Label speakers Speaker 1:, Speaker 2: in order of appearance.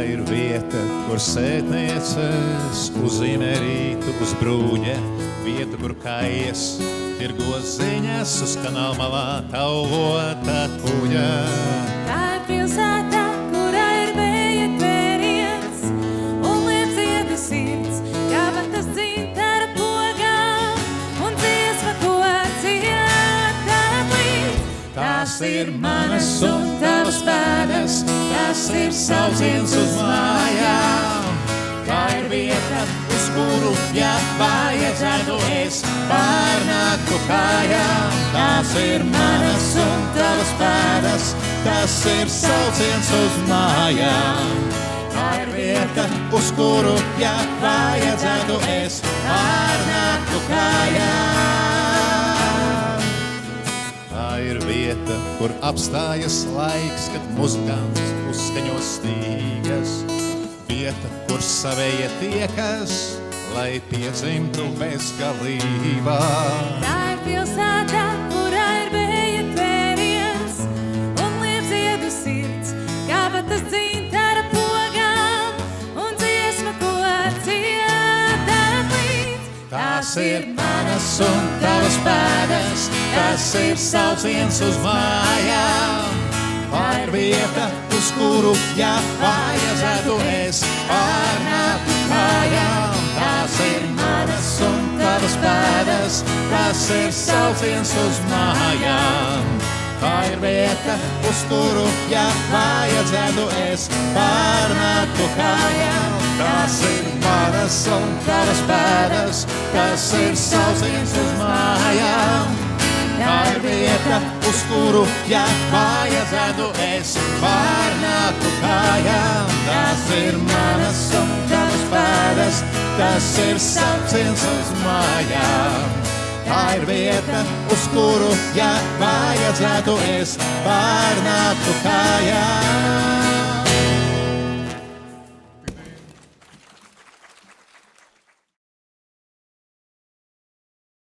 Speaker 1: ir vieta, kur sētnieces uzzīmē rītu uz brūģe, vieta, kur kājies tirgos ziņas uz kanālmalā tauvota kuģa.
Speaker 2: Tā ir pilsēta, kurā ir vēja tvēriens un liep ziedu sirds, kā vatas dzintara pogā un dziesma, ko dziedāt līdz.
Speaker 1: Tās ir manas un tavas pēdas, tas ir sauciens uz mājām. Tā ir vieta, uz kuru, ja vajadzētu, es pārnāktu kājām. Tās ir manas un tavas pēdas, tas ir sauciens uz mājām. Tā ir vieta, uz kuru, ja vajadzētu, es pārnāktu kājām. Tā ir vieta, kur apstājas laiks, kad muzikants uzskaņos stīgas. Vieta, kur savējie tiekas, lai piedzimtu bezgalībā.
Speaker 2: Tā ir pilsēta, kurā ir vēja tvēriens un liep ziedu sirds, kā vatas dzintara pogā un dziesma, ko dziedāt līdz.
Speaker 1: Tās ir manas un tavas pēdas, tas ir sauciens uz mājām. Tā ir vieta, uz kuru, ja vajadzētu, es pārnāktu kājām. Tās ir manas un tavas pēdas, tas ir sauciens uz mājām. Tā ir vieta, uz kuru, ja vajadzētu, es pārnāktu kājām. Tās ir manas un tavas pēdas, tas ir sauciens uz mājām. Tā ir vieta, uz kuru, ja vajadzētu, es pārnāktu kājām. Tas ir manas un tavas pēdas, tas ir sauciens uz mājām. Tā ir vieta, uz kuru, ja vajadzētu, es pārnāktu kājām.